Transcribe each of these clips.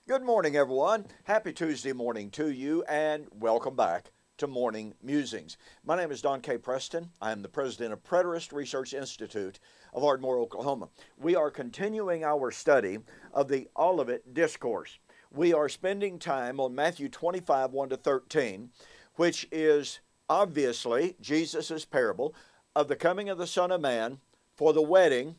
Good morning, everyone. Happy Tuesday morning to you, and welcome back to Morning Musings. My name is Don K. Preston. I am the president of Preterist Research Institute of Ardmore, Oklahoma. We are continuing our study of the Olivet Discourse. We are spending time on Matthew 25, 1 to 13, which is obviously Jesus' parable of the coming of the Son of Man for the wedding,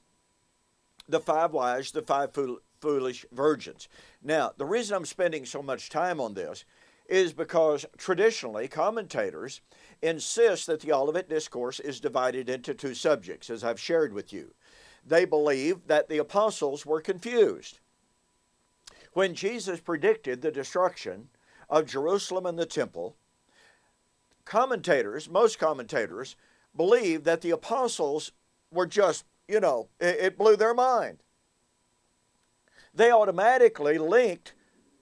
the five wise, the five foolish virgins. Now, the reason I'm spending so much time on this is because traditionally commentators insist that the Olivet Discourse is divided into two subjects, as I've shared with you. They believe that the apostles were confused when Jesus predicted the destruction of Jerusalem and the temple. Most commentators, believe that the apostles were just, it blew their mind. They automatically linked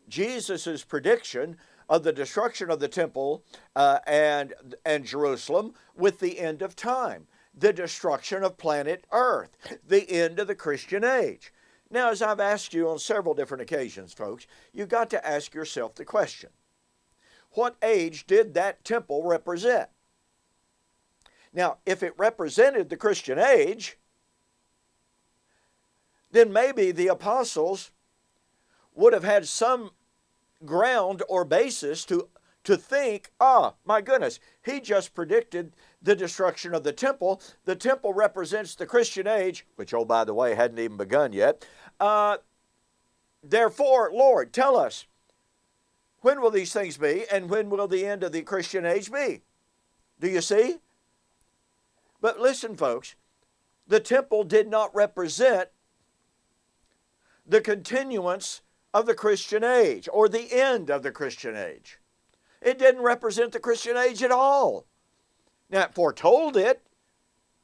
Jesus' prediction of the destruction of the temple and Jerusalem with the end of time, the destruction of planet Earth, the end of the Christian age. Now, as I've asked you on several different occasions, folks, you've got to ask yourself the question, what age did that temple represent? Now, if it represented the Christian age, then maybe the apostles would have had some ground or basis to think, my goodness, he just predicted the destruction of the temple. The temple represents the Christian age, which, oh, by the way, hadn't even begun yet. Therefore, Lord, tell us, when will these things be, and when will the end of the Christian age be? Do you see? But listen, folks, the temple did not represent the continuance of the Christian age or the end of the Christian age. It didn't represent the Christian age at all. Now, it foretold it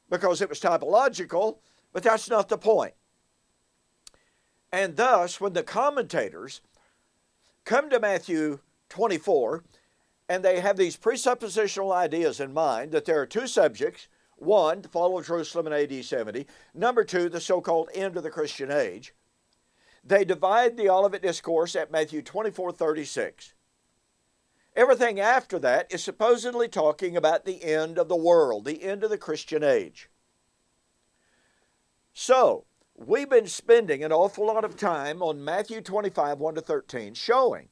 because it was typological, but that's not the point. And thus, when the commentators come to Matthew 24, and they have these presuppositional ideas in mind that there are two subjects: one, the fall of Jerusalem in AD 70, number two, the so-called end of the Christian age. They divide the Olivet Discourse at Matthew 24:36. Everything after that is supposedly talking about the end of the world, the end of the Christian age. So, we've been spending an awful lot of time on Matthew 25, 1 to 13, showing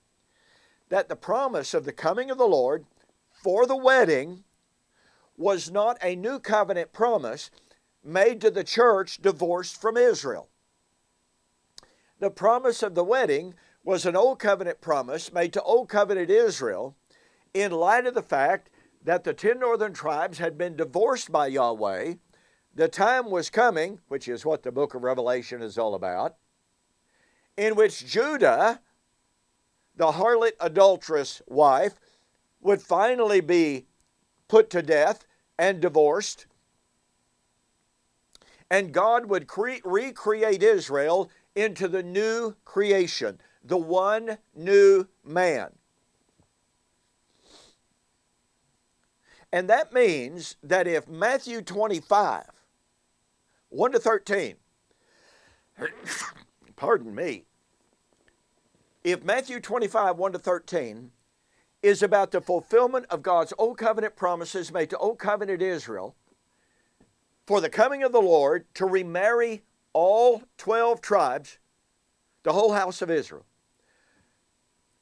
that the promise of the coming of the Lord for the wedding was not a new covenant promise made to the church divorced from Israel. The promise of the wedding was an old covenant promise made to old covenant Israel in light of the fact that the 10 northern tribes had been divorced by Yahweh. The time was coming, which is what the book of Revelation is all about, in which Judah, the harlot adulterous wife, would finally be put to death and divorced, and God would recreate Israel into the new creation, the one new man. And that means that if Matthew 25, 1 to 13, pardon me, if Matthew 25, 1 to 13 is about the fulfillment of God's old covenant promises made to old covenant Israel for the coming of the Lord to remarry all 12 tribes, the whole house of Israel,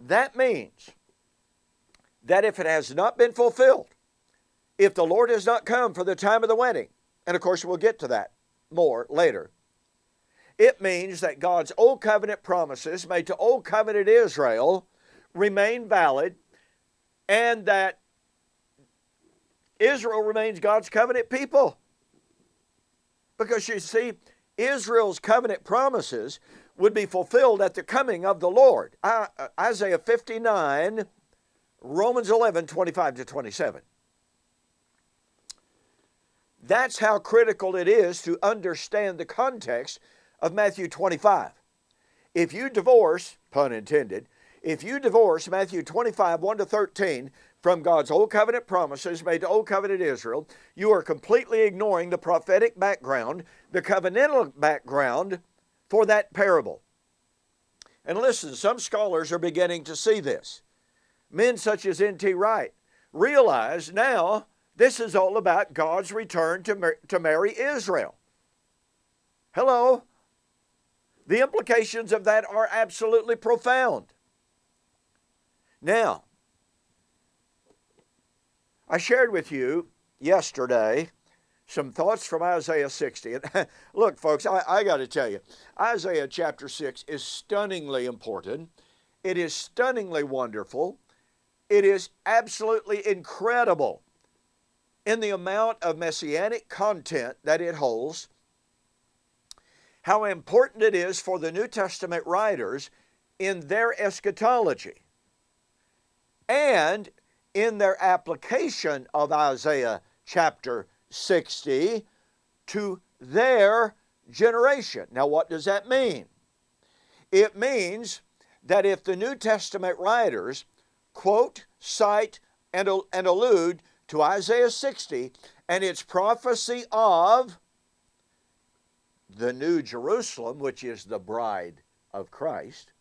that means that if it has not been fulfilled, if the Lord has not come for the time of the wedding, and of course we'll get to that more later, it means that God's old covenant promises made to old covenant Israel remain valid, and that Israel remains God's covenant people. Because you see, Israel's covenant promises would be fulfilled at the coming of the Lord. Isaiah 59, Romans 11, 25 to 27. That's how critical it is to understand the context of Matthew 25. If you divorce, pun intended, if you divorce Matthew 25, 1 to 13 from God's Old Covenant promises made to Old Covenant Israel, you are completely ignoring the prophetic background, the covenantal background for that parable. And listen, some scholars are beginning to see this. Men such as N.T. Wright realize now this is all about God's return to marry Israel. Hello? The implications of that are absolutely profound. Now, I shared with you yesterday some thoughts from Isaiah 60. And look, folks, I got to tell you, Isaiah chapter 6 is stunningly important. It is stunningly wonderful. It is absolutely incredible in the amount of messianic content that it holds, how important it is for the New Testament writers in their eschatology and in their application of Isaiah chapter 60 to their generation. Now, what does that mean? It means that if the New Testament writers quote, cite, and allude to Isaiah 60 and its prophecy of the New Jerusalem, which is the bride of Christ,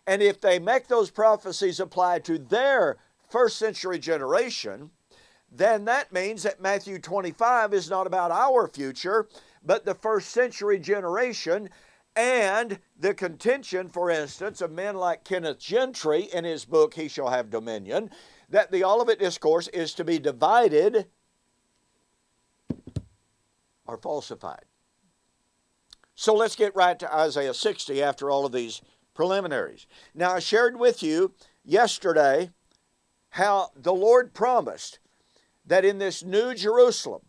and if they make those prophecies apply to their first century generation, then that means that Matthew 25 is not about our future, but the first century generation, and the contention, for instance, of men like Kenneth Gentry in his book, He Shall Have Dominion, that the Olivet Discourse is to be divided or falsified. So let's get right to Isaiah 60 after all of these preliminaries. Now, I shared with you yesterday how the Lord promised that in this new Jerusalem,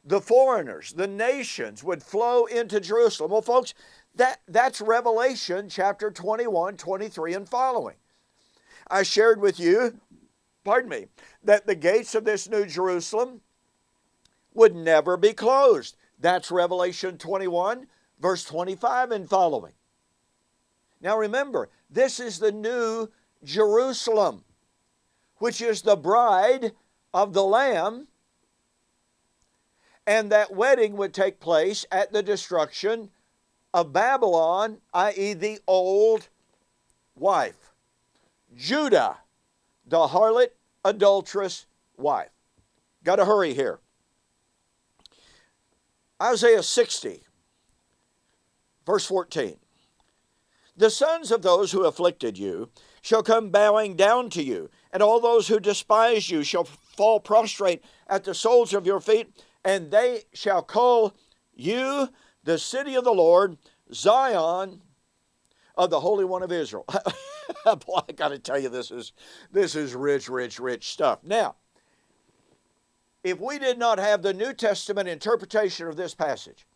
the foreigners, the nations would flow into Jerusalem. Well, folks, that's Revelation chapter 21, 23, and following. I shared with you, that the gates of this new Jerusalem would never be closed. That's Revelation 21, verse 25 and following. Now remember, this is the new Jerusalem, which is the bride of the Lamb, and that wedding would take place at the destruction of Babylon, i.e. the old wife. Judah, the harlot, adulterous wife. Got to hurry here. Isaiah 60, verse 14. The sons of those who afflicted you shall come bowing down to you, and all those who despise you shall fall prostrate at the soles of your feet, and they shall call you the city of the Lord, Zion of the Holy One of Israel. Boy, I got to tell you, this is rich stuff. Now, if we did not have the New Testament interpretation of this passage,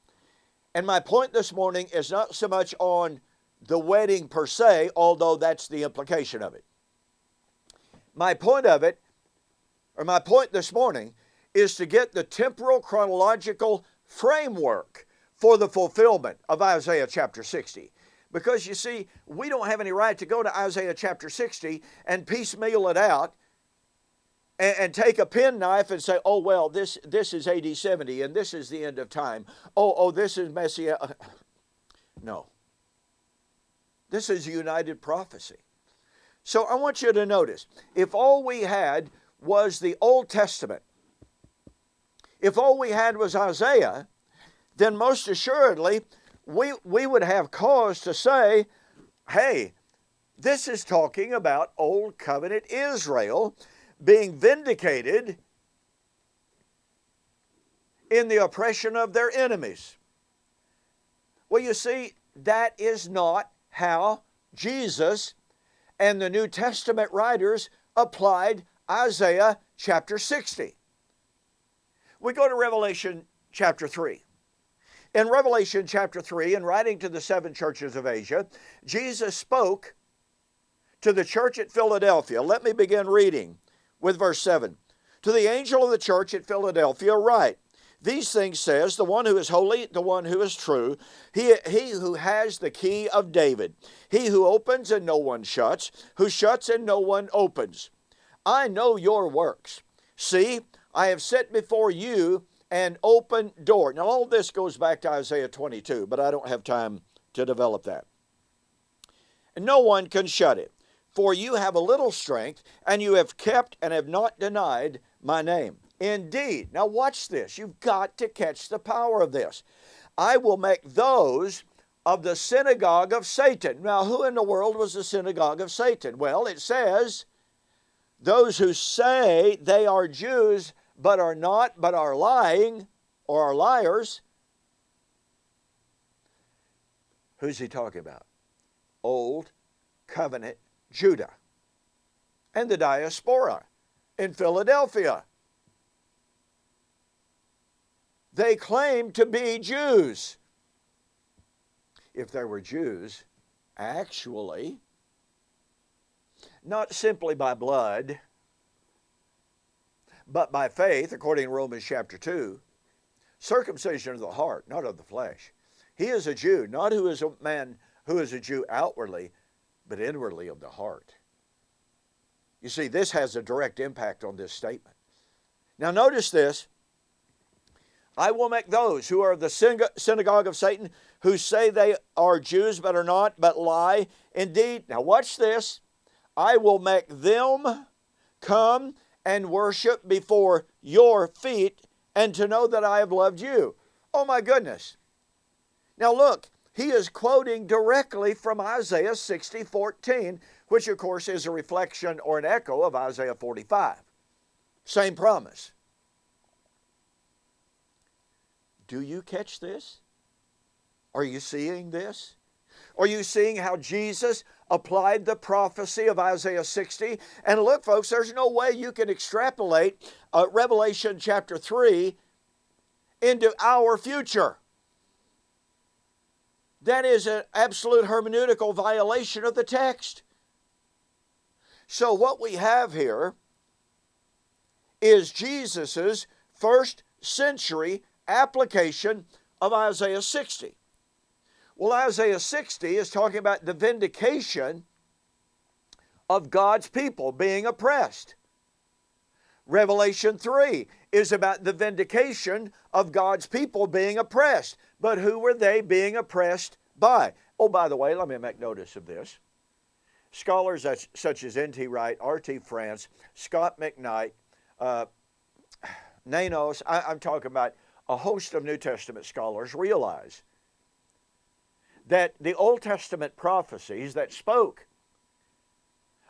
and my point this morning is not so much on the wedding per se, although that's the implication of it. My point this morning is to get the temporal chronological framework for the fulfillment of Isaiah chapter 60. Because you see, we don't have any right to go to Isaiah chapter 60 and piecemeal it out and take a penknife and say, oh, well, this is AD 70 and this is the end of time. Oh, this is Messiah. No. This is united prophecy. So I want you to notice, if all we had was the Old Testament, if all we had was Isaiah, then most assuredly we would have cause to say, hey, this is talking about Old Covenant Israel being vindicated in the oppression of their enemies. Well, you see, that is not how Jesus and the New Testament writers applied Isaiah chapter 60. We go to Revelation chapter 3. In Revelation chapter 3, in writing to the 7 churches of Asia, Jesus spoke to the church at Philadelphia. Let me begin reading with verse 7. To the angel of the church at Philadelphia write, these things says the one who is holy, the one who is true, he who has the key of David, he who opens and no one shuts, who shuts and no one opens. I know your works. See, I have set before you an open door. Now all this goes back to Isaiah 22, but I don't have time to develop that. and no one can shut it. For you have a little strength, and you have kept and have not denied my name. Indeed, now watch this. You've got to catch the power of this. I will make those of the synagogue of Satan. Now, who in the world was the synagogue of Satan? Well, it says, those who say they are Jews, but are not, but are lying, or are liars. Who's he talking about? Old Covenant Judah and the diaspora in Philadelphia. They claim to be Jews. If they were Jews, actually, not simply by blood, but by faith, according to Romans chapter 2, circumcision of the heart, not of the flesh. He is a Jew, not who is a man who is a Jew outwardly, but inwardly of the heart. You see, this has a direct impact on this statement. Now notice this. I will make those who are the synagogue of Satan, who say they are Jews but are not, but lie. Indeed, now watch this. I will make them come and worship before your feet, and to know that I have loved you. Oh my goodness. Now look, he is quoting directly from Isaiah 60:14, which of course is a reflection or an echo of Isaiah 45. Same promise. Do you catch this? Are you seeing this? Are you seeing how Jesus applied the prophecy of Isaiah 60? And look, folks, there's no way you can extrapolate Revelation chapter 3 into our future. That is an absolute hermeneutical violation of the text. So what we have here is Jesus' first century application of Isaiah 60. Well, Isaiah 60 is talking about the vindication of God's people being oppressed. Revelation 3 is about the vindication of God's people being oppressed. But who were they being oppressed by? Oh, by the way, let me make notice of this. Scholars such as N.T. Wright, R.T. France, Scott McKnight, Nanos, I'm talking about a host of New Testament scholars, realize that the Old Testament prophecies that spoke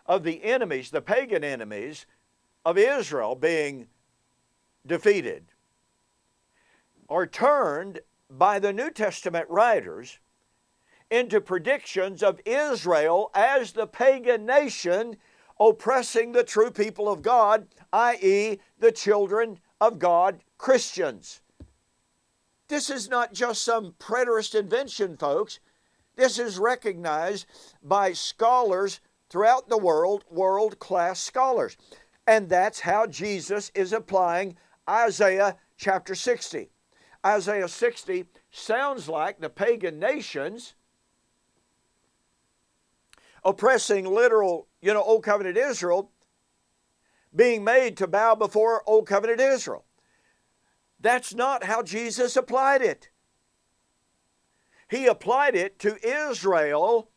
of the enemies, the pagan enemies of Israel being defeated, are turned by the New Testament writers into predictions of Israel as the pagan nation oppressing the true people of God, i.e., the children of God, Christians. This is not just some preterist invention, folks. This is recognized by scholars throughout the world, world-class scholars. And that's how Jesus is applying Isaiah chapter 60. Isaiah 60 sounds like the pagan nations oppressing literal, Old Covenant Israel being made to bow before Old Covenant Israel. That's not how Jesus applied it. He applied it to Israel,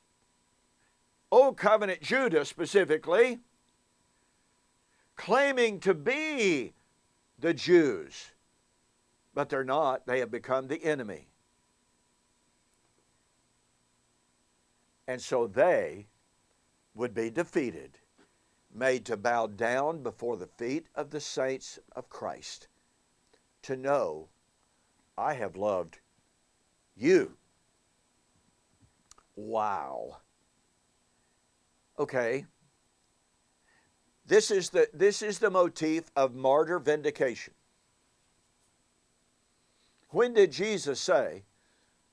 Old Covenant Judah specifically, claiming to be the Jews. But they're not. They have become the enemy. And so they would be defeated, made to bow down before the feet of the saints of Christ, to know I have loved you. Wow. Okay. This is the motif of martyr vindication. When did Jesus say,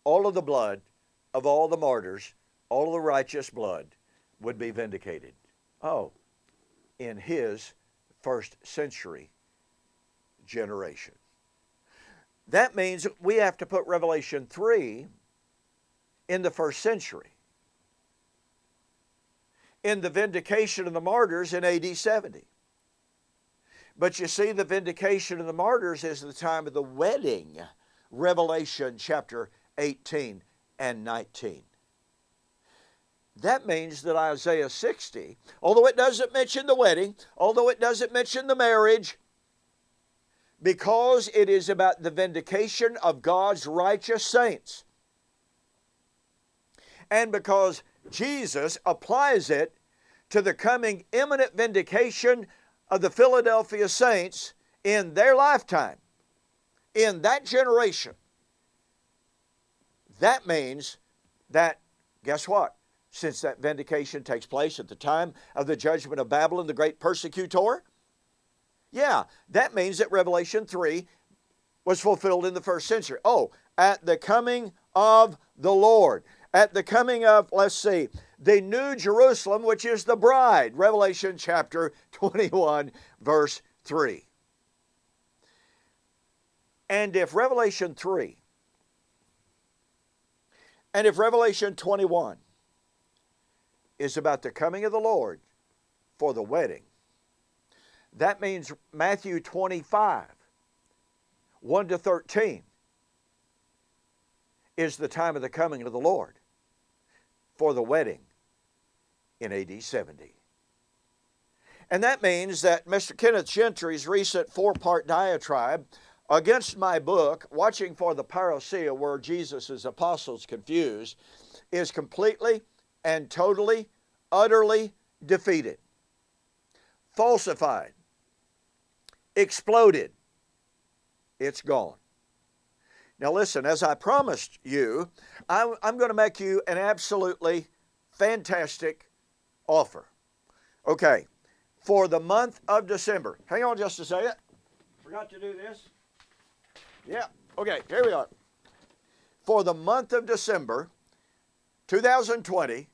all of the blood of all the martyrs, all of the righteous blood would be vindicated? Oh, in his first century generation. That means we have to put Revelation 3 in the first century, in the vindication of the martyrs in AD 70. But you see, the vindication of the martyrs is the time of the wedding, Revelation chapter 18 and 19. That means that Isaiah 60, although it doesn't mention the wedding, although it doesn't mention the marriage, because it is about the vindication of God's righteous saints, and because Jesus applies it to the coming imminent vindication of the Philadelphia saints in their lifetime, in that generation, that means that, guess what? Since that vindication takes place at the time of the judgment of Babylon, the great persecutor, yeah, that means that Revelation 3 was fulfilled in the first century. Oh, at the coming of the Lord. At the coming of, let's see, the New Jerusalem, which is the bride. Revelation chapter 21, verse 3. And if Revelation 3 and if Revelation 21 is about the coming of the Lord for the wedding, that means Matthew 25, 1 to 13, is the time of the coming of the Lord for the wedding in AD 70. And that means that Mr. Kenneth Gentry's recent 4-part diatribe against my book, Watching for the Parousia, Where Jesus' Apostles Confused, is completely and totally, utterly defeated, falsified, exploded. It's gone. Now listen, as I promised you, I'm going to make you an absolutely fantastic offer. Okay, for the month of December. Hang on just a second. Forgot to do this. Yeah, okay, here we are. For the month of December 2020,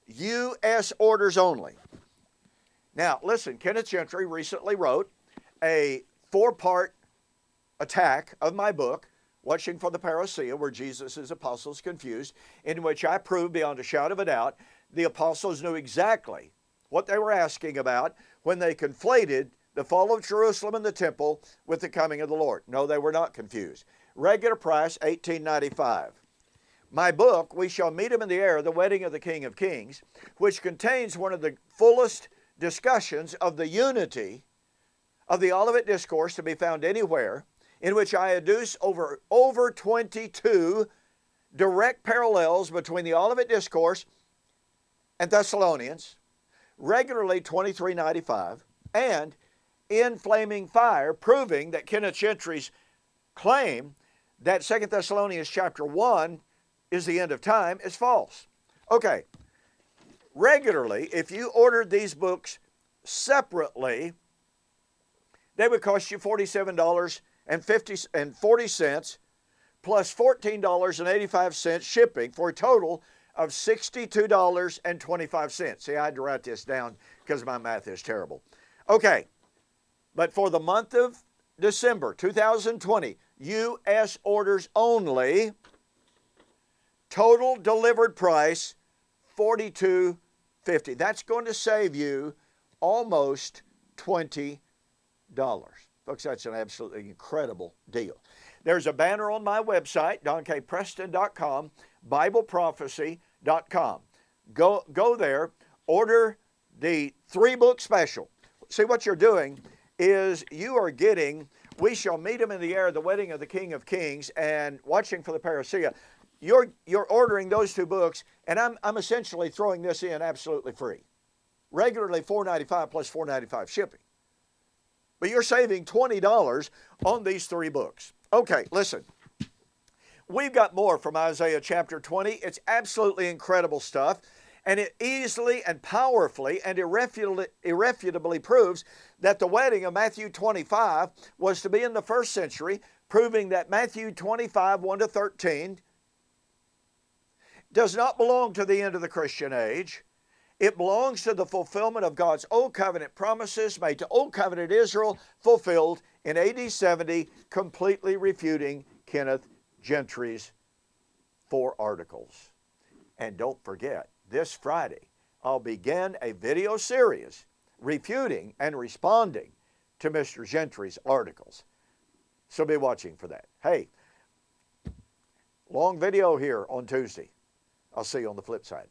U.S. orders only. Now listen, Kenneth Gentry recently wrote a 4-part attack of my book, Watching for the Parousia, Where Jesus' Apostles Confused, in which I proved beyond a shadow of a doubt the apostles knew exactly what they were asking about when they conflated the fall of Jerusalem and the temple with the coming of the Lord. No, they were not confused. Regular price, $18.95. My book, We Shall Meet Him in the Air, The Wedding of the King of Kings, which contains one of the fullest discussions of the unity of the Olivet Discourse to be found anywhere, in which I adduce over 22 direct parallels between the Olivet Discourse and Thessalonians, regularly $23.95, and in Flaming Fire, proving that Kenneth Gentry's claim that 2 Thessalonians chapter 1 is the end of time is false. Okay, regularly, if you ordered these books separately, they would cost you $47.40 plus $14.85 shipping for a total of $62.25. See, I had to write this down because my math is terrible. Okay, but for the month of December 2020, U.S. orders only, total delivered price $42.50. That's going to save you almost $20. Folks, that's an absolutely incredible deal. There's a banner on my website, donkpreston.com, BibleProphecy.com. Go there, order the 3-book special. See, what you're doing is you are getting We Shall Meet Him in the Air, The Wedding of the King of Kings, and Watching for the Parousia. You're ordering those 2 books, and I'm essentially throwing this in absolutely free. Regularly $4.95 plus $4.95 shipping. But you're saving $20 on these 3 books. Okay, listen. We've got more from Isaiah chapter 20. It's absolutely incredible stuff. And it easily and powerfully and irrefutably proves that the wedding of Matthew 25 was to be in the first century, proving that Matthew 25, 1 to 13, does not belong to the end of the Christian age. It belongs to the fulfillment of God's Old Covenant promises made to Old Covenant Israel, fulfilled in AD 70, completely refuting Kenneth Gentry's 4 articles. And don't forget, this Friday, I'll begin a video series refuting and responding to Mr. Gentry's articles. So be watching for that. Hey, long video here on Tuesday. I'll see you on the flip side.